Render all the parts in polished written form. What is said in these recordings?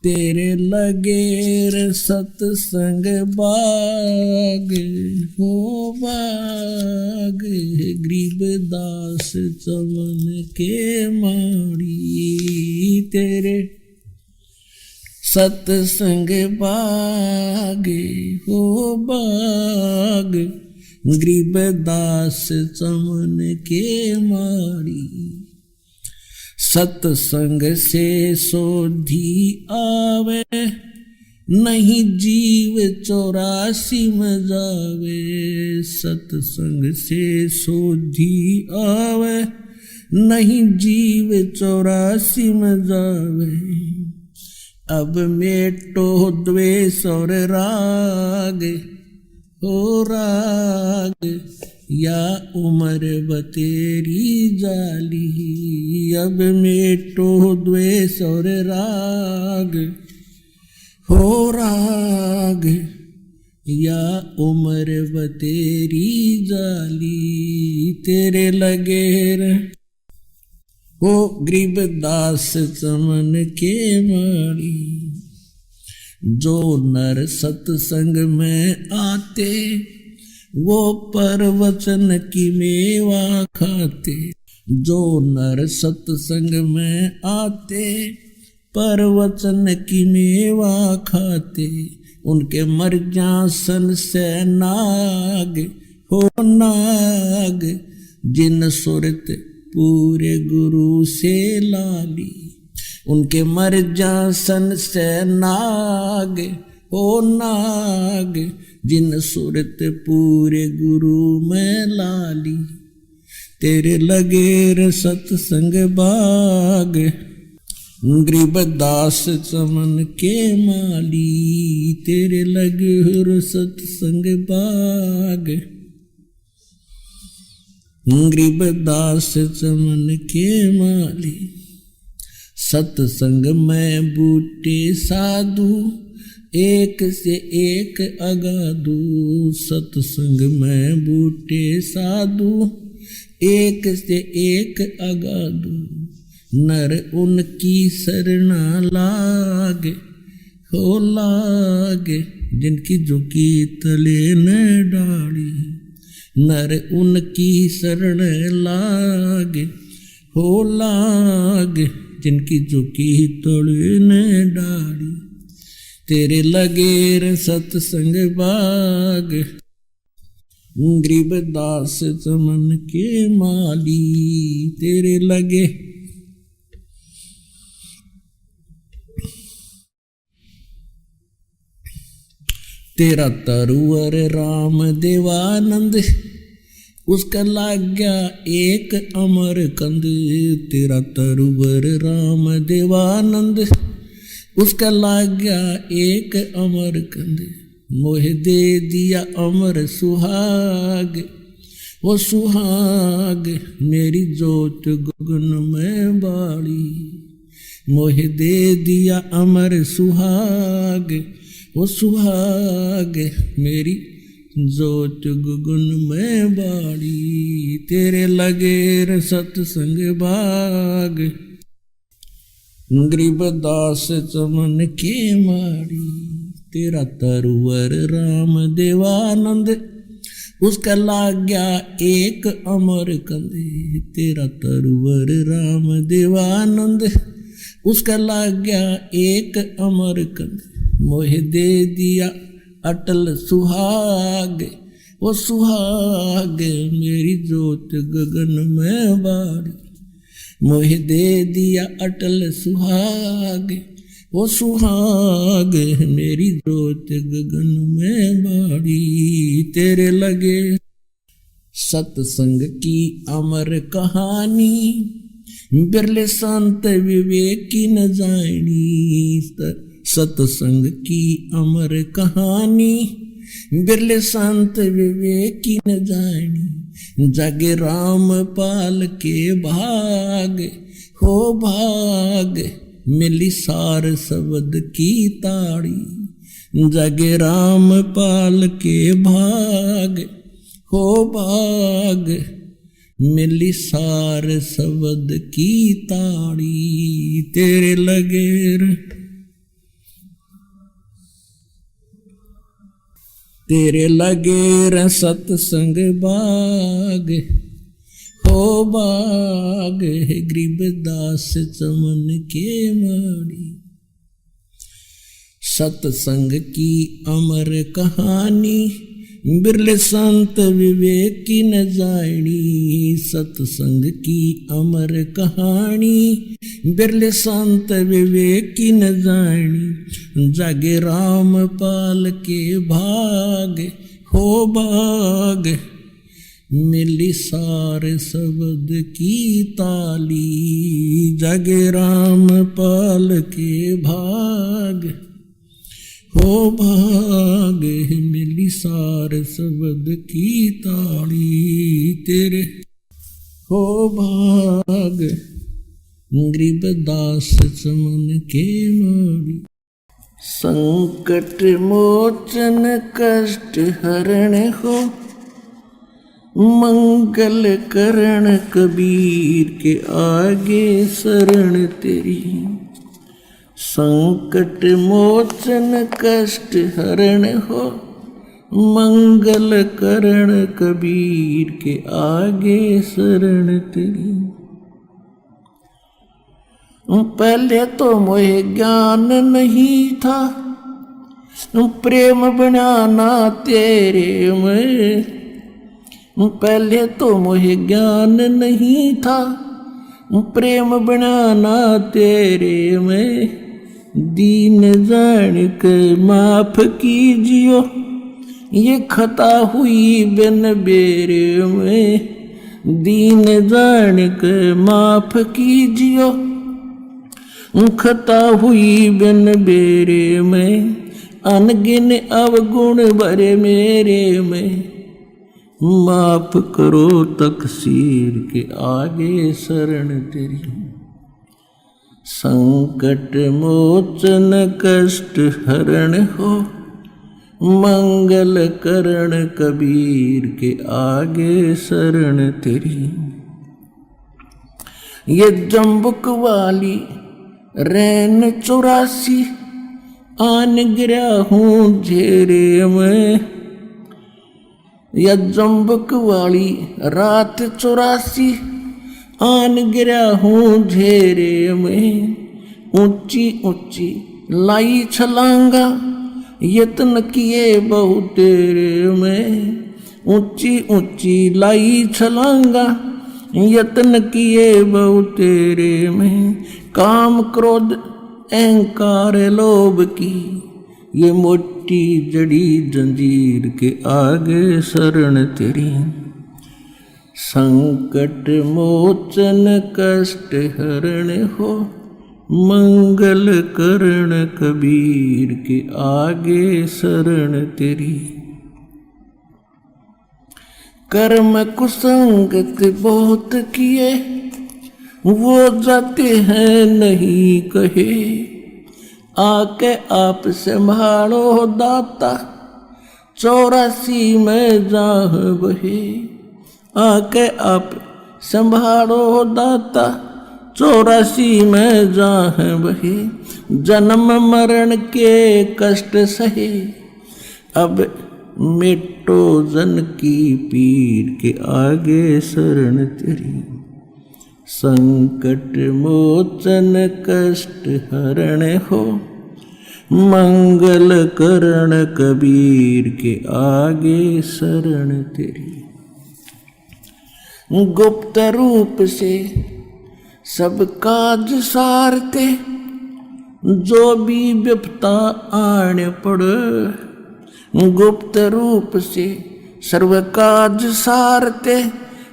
तेरे लगेर सतसंग बाग हो बाग, गरीबदास चमन के माड़ी। तेरे सतसंग बाग हो बाग, गरीबदास चमन के माड़ी। सतसंग से सोधी आवे, नहीं जीव 84 में जावे। सतसंग से सोधी आवे, नहीं जीव 84 में जावे। अब मेटो द्वेष और राग हो राग, या उम्र बतेरी जाली। अब मेटो द्वेष और राग हो राग, या उम्र बतेरी जाली। तेरे लगेर हो गरीबदास चमन के माड़ी। जो नर सत्संग में आते, वो परवचन की मेवा खाते। जो नर सत्संग में आते, परवचन की मेवा खाते। उनके मर्यासन से नाग हो नाग, जिन सुरत पूरे गुरु से लाली। उनके मर्यासन से नाग हो नाग, जिन सुरत पूरे गुरु में लाली। तेरे लगेर सतसंग बाग, गरीबदास चमन के माली। तेरे लगेर सतसंग बाग, गरीबदास चमन के माली। सतसंग में बूटे साधु, एक से एक अगाधु। सतसंग में बूटे साधु, एक से एक अगाधु। नर उनकी शरणा लागे हो लागे, जिनकी झुकी तले न डाली। नर उनकी शरण लागे हो लागे, जिनकी झुकी तले न डाली। तेरे लगेर सतसंग बाग, गरीबदास चमन के माली। तेरे लगे तेरा तरुवर राम देवानंद, उसका लाग गया एक अमर कंद। तेरा तरुवर राम देवानंद, उसका लाग गया एक अमर कंद। मोह दे दिया अमर सुहाग, वो सुहाग मेरी जोत गगन में बाड़ी। मोह दे दिया अमर सुहाग, वो सुहाग मेरी जोत गगन में बाड़ी। तेरे लगेर सतसंग बाग, गरीबदास चमन के माड़ी। तेरा तरुवर राम देवानंद, उसका लाग गया एक अमर कंदे। तेरा तरुवर राम देवानंद, उसका लाग गया एक अमर कंदे। मोह दे दिया अटल सुहाग, वो सुहाग मेरी जोत गगन में बाड़ी। मोह दे दिया अटल सुहाग, वो सुहाग मेरी जोत गगन में बाड़ी। तेरे लगे सत्संग की अमर कहानी, बिरले संत विवेकी न जानी। सत्संग की अमर कहानी, बिरले संत विवेकी न जानी। जग राम पाल के भाग हो भाग, मिली सार शब्द की ताड़ी। जग राम पाल के भाग हो भाग, मिली सार शब्द की ताड़ी। तेरे लगेर तेरे लगे र सतसंग बाग हो बाग है गरीबदास चमन के माड़ी। सतसंग की अमर कहानी बिरले संत विवेक की न जानी। सतसंग की अमर कहानी बिरले संत विवेक की न जानी। जागे राम पाल के भाग हो बाग मिली सारे शब्द की ताली। जागे राम पाल के भाग हो भाग मिली सारे शब्द की ताली। तेरे हो भाग गरीबदास चमन के माड़ी। संकट मोचन कष्ट हरण हो मंगल करण कबीर के आगे शरण तेरी। संकट मोचन कष्ट हरण हो मंगल करण कबीर के आगे शरण तेरी। पहले तो मोहे ज्ञान नहीं था प्रेम बनाना तेरे में। पहले तो मोहे ज्ञान नहीं था प्रेम बनाना तेरे में। दीन जान के माफ कीजियो ये खता हुई बिन बेरे में। दीन जान के माफ कीजियो खता हुई बिन बेरे में। अनगिन अवगुण भरे मेरे में माफ करो तकसीर के आगे शरण तेरी। संकट मोचन कष्ट हरण हो मंगल करण कबीर के आगे शरण तेरी। ये जम्बुक वाली रैन 84 आन गिरा हूँ झेरे में। यह जम्बुक वाली रात 84 आन गिरा हूँ झेरे में। ऊंची ऊंची लाई छलांगा यत्न किए बहु तेरे में। ऊंची ऊंची लाई छलांगा यत्न किए बहु तेरे में। काम क्रोध अहंकार लोभ की ये मोटी जड़ी जंजीर के आगे शरण तेरी। संकट मोचन कष्ट हरण हो मंगल करण कबीर के आगे शरण तेरी। कर्म कुसंगत बहुत किए वो जाते हैं नहीं कहे। आके आप संभालो दाता 84 में जाह बहे। आके आप संभालो दाता 84 में जाह बहे। जन्म मरण के कष्ट सहे अब मिटो जन की पीर के आगे शरण तेरी। संकट मोचन कष्ट हरण हो मंगल करण कबीर के आगे शरण तेरी। गुप्त रूप से सब काज सारते जो भी विपता आने पड़े। गुप्त रूप से सर्व काज सारते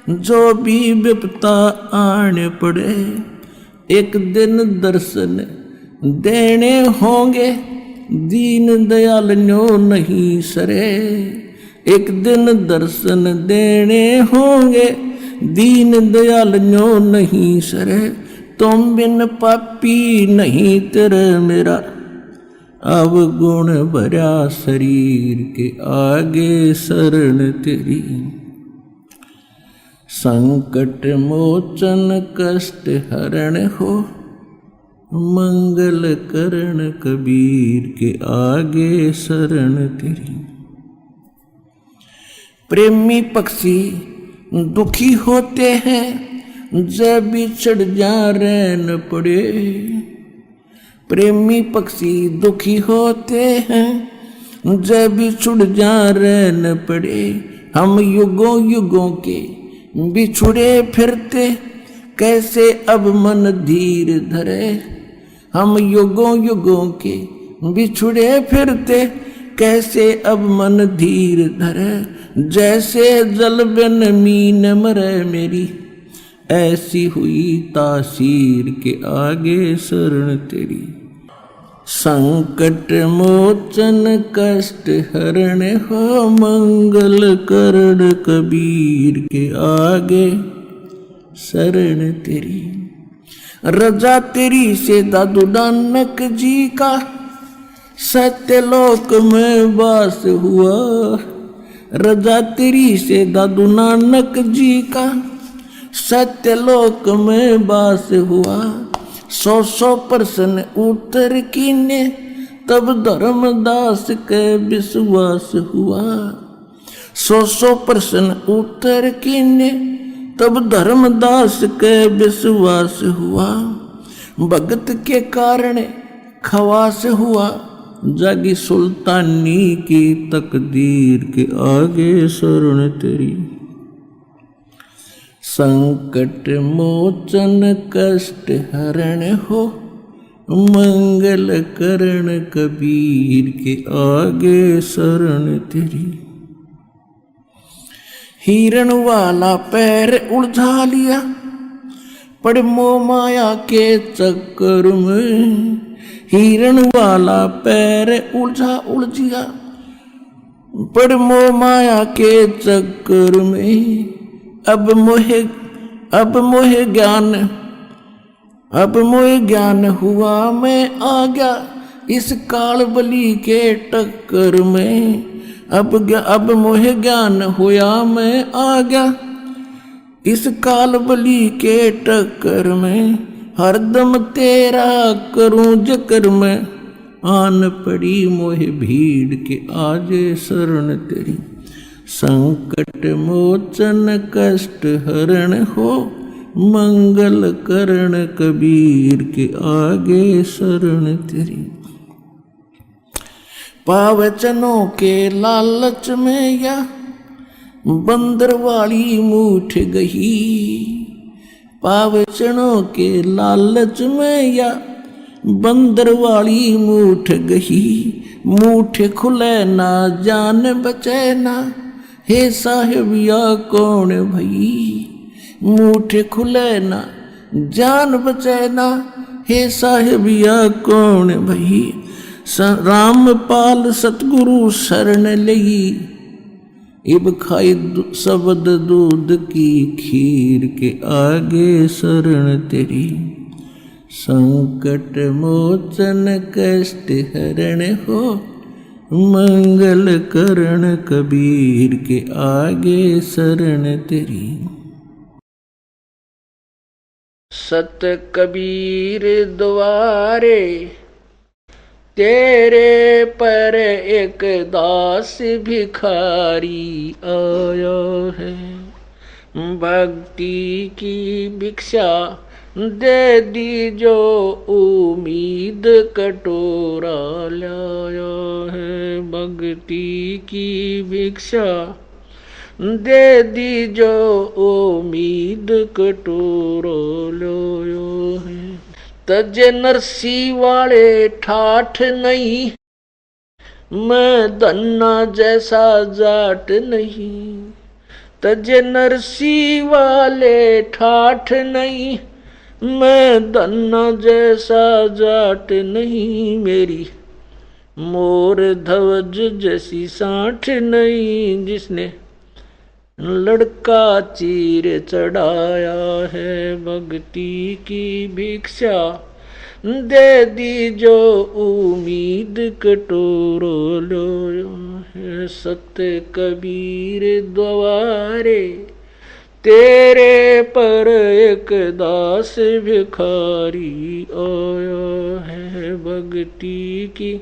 जो भी विपता आने पड़े। एक दिन दर्शन देने होंगे दीन दयाल न्यो नहीं सरे। एक दिन दर्शन देने होंगे दीन दयाल न्यो नहीं सरे। तुम बिन पापी नहीं तेरे मेरा अवगुण भरा शरीर के आगे शरण तेरी। संकट मोचन कष्ट हरण हो मंगल करण कबीर के आगे शरण तेरी। प्रेमी पक्षी दुखी होते हैं जब बिछड़ जा रहन पड़े। प्रेमी पक्षी दुखी होते हैं जब बिछड़ जा रहन पड़े। हम युगों युगों के बिछुड़े फिरते कैसे अब मन धीर धरे। हम युगों युगों के बिछुड़े फिरते कैसे अब मन धीर धरे। जैसे जल बिन मीन मरे मेरी ऐसी हुई तासीर के आगे शरण तेरी। संकट मोचन कष्ट हरण हो मंगल करण कबीर के आगे शरण तेरी। रजा तेरी से दादू नानक जी का सत्यलोक में वास हुआ। रजा तेरी से दादू नानक जी का सत्यलोक में वास हुआ। 100 प्रश्न उत्तर कीने तब धर्मदास के विश्वास हुआ। 100 प्रश्न उत्तर कीने तब धर्मदास के विश्वास हुआ। भगत के कारण खवास हुआ जागी सुल्तानी की तकदीर के आगे शरण तेरी। संकट मोचन कष्ट हरण हो मंगल करण कबीर के आगे शरण तेरी। हिरण वाला पैर उलझा लिया पड़ मोह माया के चक्कर में। हिरण वाला पैर उलझिया पड़ मोह माया के चक्कर में। अब मोह ज्ञान हुआ मैं आ गया इस काल बली के टक्कर में। अब मोह ज्ञान हुआ मैं आ गया इस काल बली के टक्कर में। हरदम तेरा करूं जिक्र में आन पड़ी मोह भीड़ के आजे शरण तेरी। संकट मोचन कष्ट हरण हो मंगल करण कबीर के आगे शरण तेरी। पावचनों के लालच में या बंदर वाली मूठ गई। पावचनों के लालच में या बंदर वाली मूठ गई। मूठ खुले ना जान बचे ना हे साहिब या कौन भई। मूठ खुले ना जान बचे ना हे साहिब या कौन भई। रामपाल सतगुरु शरण लई इब खाई शब्द दूध की खीर के आगे शरण तेरी। संकट मोचन कष्ट हरण हो मंगल करण कबीर के आगे शरण तेरी। सत कबीर द्वारे तेरे पर एक दास भिखारी आया है। भक्ति की भिक्षा दे दी जो उम्मीद कटोरा लाया है। भक्ति की भिक्षा दे दी जो उम्मीद कटोरा लाया है। तजे नरसी वाले ठाठ नहीं मैं धन्ना जैसा जाट नहीं। तजे नरसी वाले ठाठ नहीं मैं धन्ना जैसा जाट नहीं। मेरी मोर ध्वज जैसी साठ नहीं जिसने लड़का चीर चढ़ाया है। भक्ति की भिक्षा दे दी जो उम्मीद कटोरो लो है। सत्य कबीर द्वारे तेरे पर एक दास भिखारी आया है। भक्ति की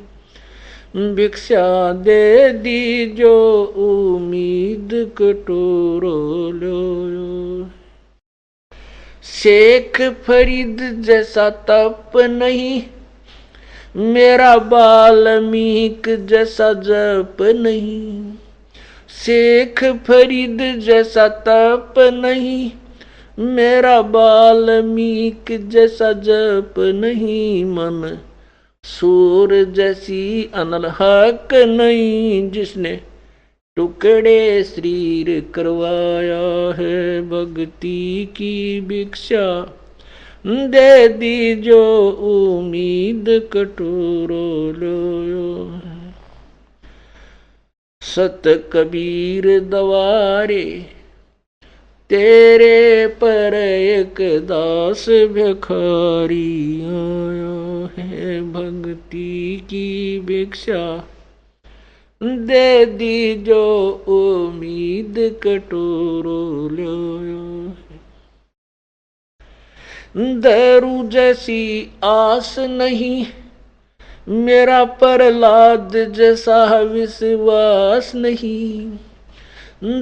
भिक्षा दे दी जो उम्मीद कटोरो लो। शेख फरीद जैसा तप नहीं, मेरा वाल्मीक जैसा जप नहीं। शेख फरीद जैसा तप नहीं, मेरा वाल्मीक जैसा जप नहीं। मन सूर जैसी अनल हक नहीं, जिसने टुकड़े शरीर करवाया है। भक्ति की भिक्षा दे दी जो उम्मीद कटोरो लो। सत कबीर दवारे तेरे पर एक दास भिखारी आया है। भक्ति की भिक्षा दे दी जो उम्मीद कटोरो लो। दारू जैसी आस नहीं, मेरा प्रहलाद जैसा विश्वास नहीं।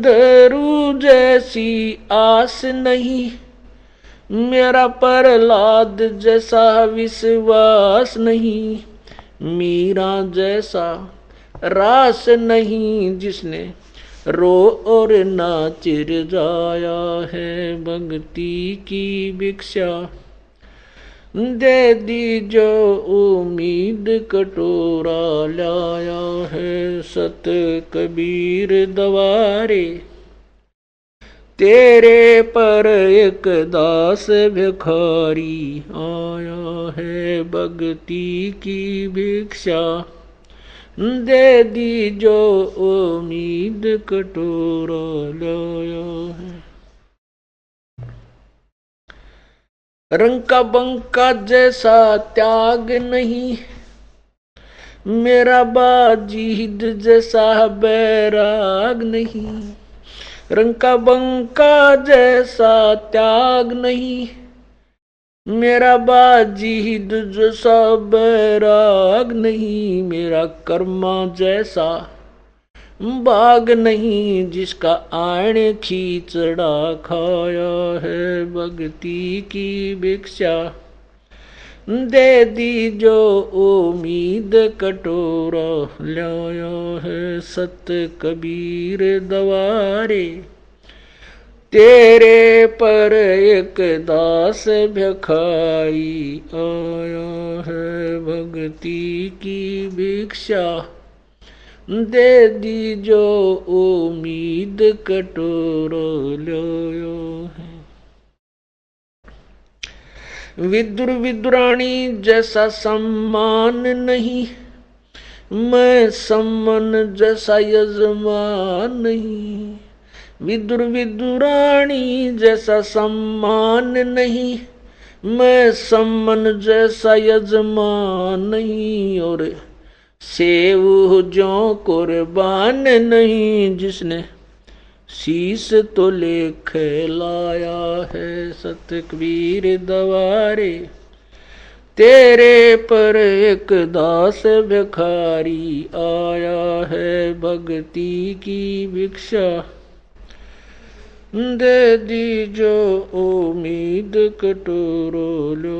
दारू जैसी आस नहीं, मेरा प्रहलाद जैसा विश्वास नहीं। मीरा जैसा रास नहीं, जिसने रो और नाच जाया है। भक्ति की भिक्षा दे दी जो उम्मीद कटोरा लाया है। सत कबीर दवारे तेरे पर एक दास भिखारी आया है। भक्ति की भिक्षा दे दी जो उम्मीद कटोरा लाया है। रंग का बंका जैसा त्याग नहीं, मेरा बाजीद जैसा बैराग नहीं। रंग का बंका जैसा त्याग नहीं, मेरा बाजीद जैसा बैराग नहीं। मेरा कर्मा जैसा बाग नहीं, जिसका आण खींचड़ा खाया है। भक्ति की भिक्षा दे दी जो उम्मीद कटोरा लाया है। सत कबीर दवारे तेरे पर एक दास भिखारी आया है। भक्ति की भिक्षा दे दी जो उम्मीद कटोरा लाया है। विदुर विदुरानी जैसा सम्मान नहीं, मैं सम्मान जैसा यजमान नहीं। विदुर विदुरानी जैसा सम्मान नहीं, मैं सम्मान जैसा यजमान नहीं। और सेव जो कुर्बान नहीं, जिसने शीस तो लेख लाया है। सत कबीर दवारे तेरे पर एक दास भिखारी आया है। भक्ति की भिक्षा दे दी जो उम्मीद कटोरो लो।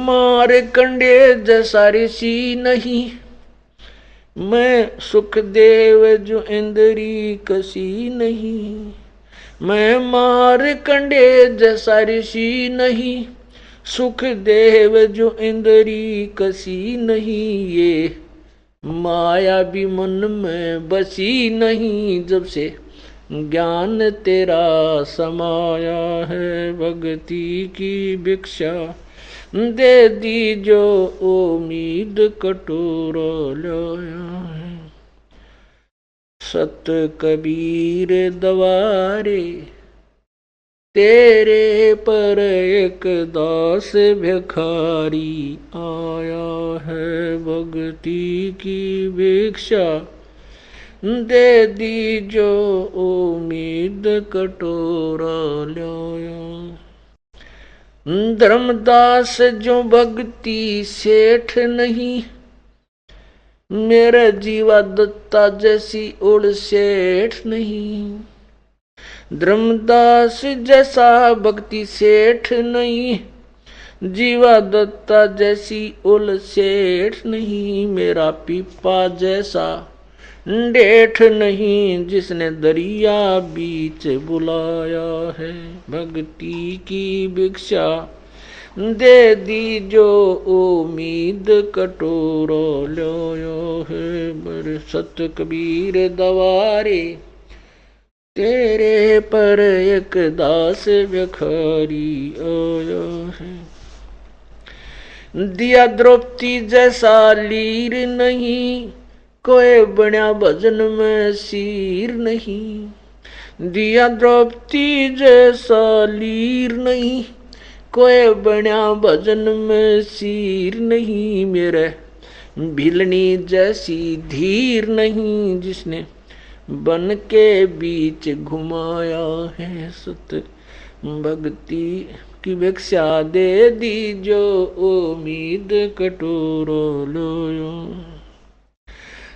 मार कंडे जैसा ऋषि नहीं, मैं सुखदेव जो इंद्री कसी नहीं। मैं मार कंडे जैसा ऋषि नहीं, सुखदेव जो इंद्री कसी नहीं। ये माया भी मन में बसी नहीं, जब से ज्ञान तेरा समाया है। भक्ति की भिक्षा दे दी जो उम्मीद कटोरा लाया है। सत कबीर दवारे तेरे पर एक दास भिखारी आया है। भक्ति की भिक्षा दे दी जो उम्मीद कटोरा लाया। धर्मदास जो भक्ति सेठ नहीं, मेरे जीवा दत्ता जैसी ओढ़ सेठ नहीं। धर्मदास जैसा भक्ति सेठ नहीं, जीवा दत्ता जैसी ओल सेठ नहीं। मेरा पीपा जैसा डेठ नहीं, जिसने दरिया बीच बुलाया है। भक्ति की भिक्षा दे दी जो उम्मीद कटोरो लो है। बरसत कबीर दवारे, तेरे पर एक दास भिखारी आया है। दिया द्रौपदी जैसा लीर नहीं, कोई बन्या भजन में सीर नहीं। दिया द्रौपदी जैसा लीर नहीं, कोई बन्या भजन में सीर नहीं। मेरे भिलनी जैसी धीर नहीं, जिसने बन के बीच घुमाया है। सत भक्ति की भिक्षा दे दी जो उम्मीद कटोरो लो।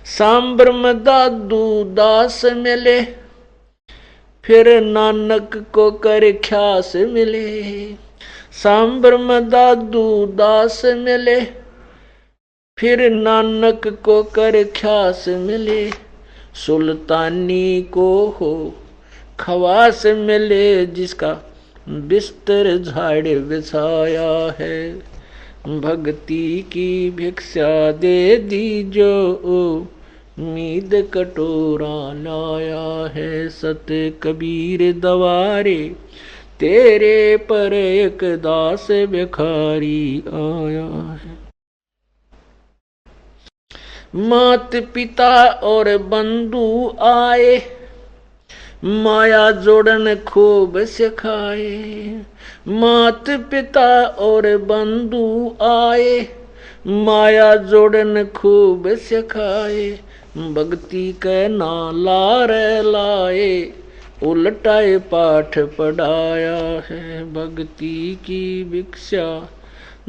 सांबर में दादू दास मिले, फिर नानक को कर ख्यास मिले। सांबर में दादू दास मिले, फिर नानक को कर ख्यास मिले। सुल्तानी को हो खवास मिले, जिसका बिस्तर झाड़ बिछाया है। भक्ति की भिक्षा दे दी जो उम्मीद कटोरा लाया है। सत कबीर दवारे, तेरे पर एक दास भिखारी आया है। मात पिता और बंधु आए, माया जोड़न खूब सिखाए। मात पिता और बंधु आए, माया जोड़न खूब सिखाए। भक्ति के नाला रे लाए, उल्टाए पाठ पढ़ाया है। भक्ति की भिक्षा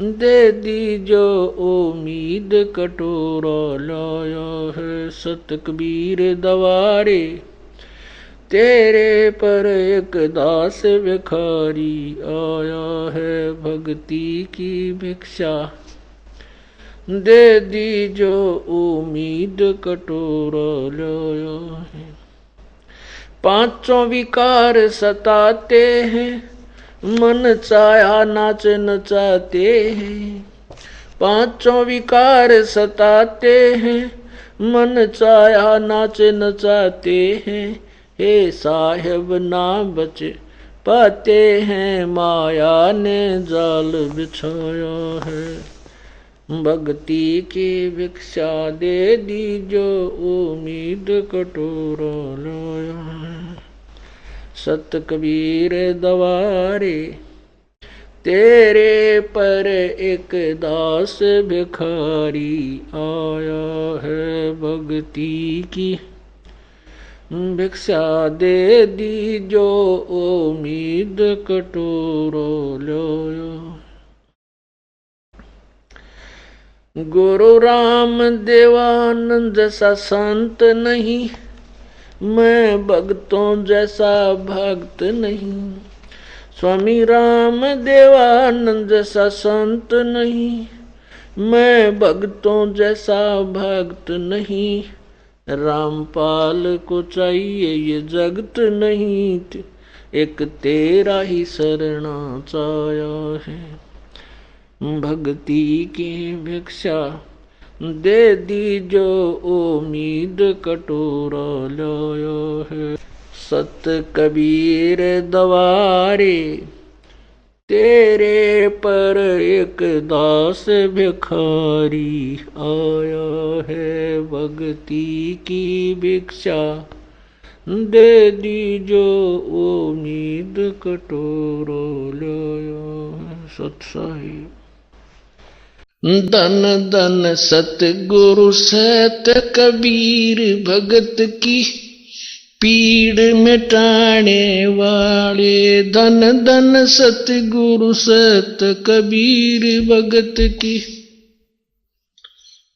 दे दी जो उम्मीद कटोरा लाया है। सत कबीर दवारे, तेरे पर एक दास भिखारी आया है। भक्ति की भिक्षा दे दी जो उम्मीद कटोरा लाया है। पांचों विकार सताते हैं, मन चाहा नाच नचाते हैं। पांचों विकार सताते हैं, मन चाहा नाच नचाते हैं। हे साहेब ना बच पाते हैं, माया ने जाल बिछाया है। भक्ति की भिक्षा दे दी जो उम्मीद कटोरा लाया है। सत कबीर दवारे, तेरे पर एक दास भिखारी आया है। भक्ति की भिक्षा दे दी जो उम्मीद कटोरो लो। गुरु राम देवानंद जैसा संत नहीं, मैं भक्तों जैसा भक्त नहीं। स्वामी राम देवानंद जैसा संत नहीं, मैं भक्तों जैसा भक्त नहीं। रामपाल को चाहिए ये जगत नहीं, एक तेरा ही शरणा चाया है। भक्ति की भिक्षा दे दी जो उम्मीद कटोरा लाया है। सत कबीर दवारे, तेरे पर एक दास भिखारी आया है। भक्ति की भिक्षा दे दी जो उम्मीद कटोरो लाया। सत साहिब। धन धन सतगुरु सत कबीर भगत की, पीड़ मिटाने वाले धन धन सतगुरु सत कबीर भगत की।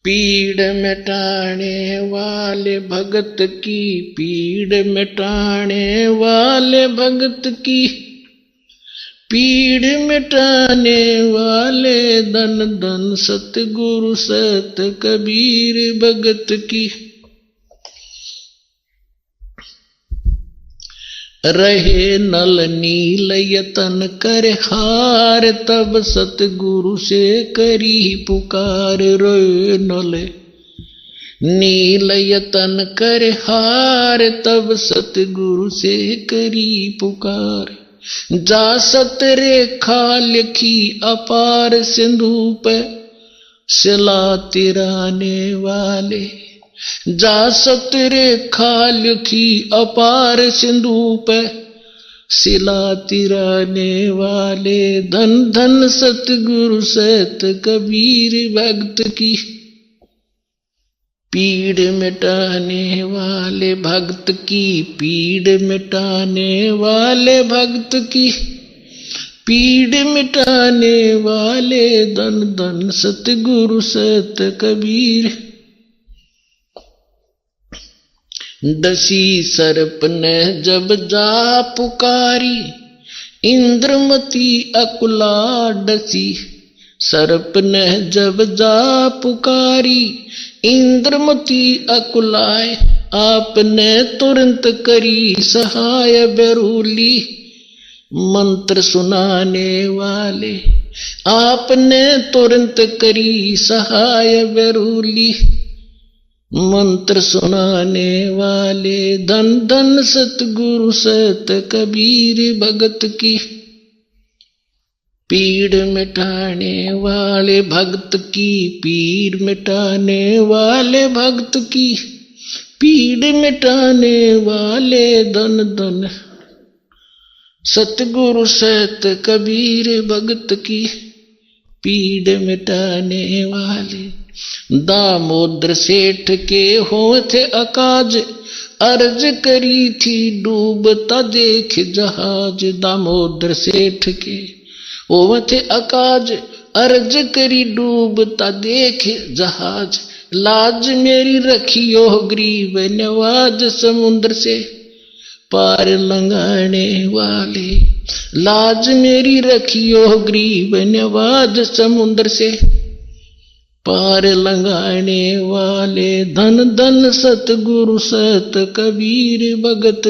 पीड़ मिटाने वाले भगत की, पीड़ मिटाने वाले भगत की। पीड़ मिटाने वाले धन धन सतगुरु सत कबीर भगत की। रहे नल नील यतन कर हार, तब सतगुरु से करी पुकार। रोए नल नील यतन कर हार, तब सतगुरु से करी पुकार। जा सत रेखा लिखी अपार सिंधु पे, सिला तिराने वाले। जा सत रेखा लिखी अपार सिंधु पे, सिला तिराने वाले। धन धन सतगुरु सत कबीर भगत की। पीड़ मिटाने वाले भक्त की, पीड़ मिटाने वाले भक्त की। पीड़ मिटाने वाले धन धन सतगुरु सत कबीर। डसी सर्प ने जब जा पुकारी, इंद्रमती अकुला डसी। सर्प ने जब जा पुकारी, इंद्रमती अकुलाए। आपने तुरंत करी सहाय बेरूली, मंत्र सुनाने वाले। आपने तुरंत करी सहाय बेरूली, मंत्र सुनाने वाले। धन धन सतगुरु सत कबीर भगत की। पीड़ मिटाने वाले भक्त की, पीड़ मिटाने वाले भक्त की। पीड़ मिटाने वाले धन धन सतगुरु सत कबीर भगत की। पीड़ मिटाने वाले। दामोदर सेठ के होठ अकाज, अर्ज करी थी डूबता देख जहाज। दामोदर सेठ के होठ अकाज, अर्ज करी डूबता देख जहाज। लाज मेरी रखियो ग्रीव नवाज, समुद्र से पार लंघाने वाले। लाज मेरी रखियो ग्रीव नवाज, समुद्र से पार लंघाने वाले। धन धन सतगुरु सत कबीर भगत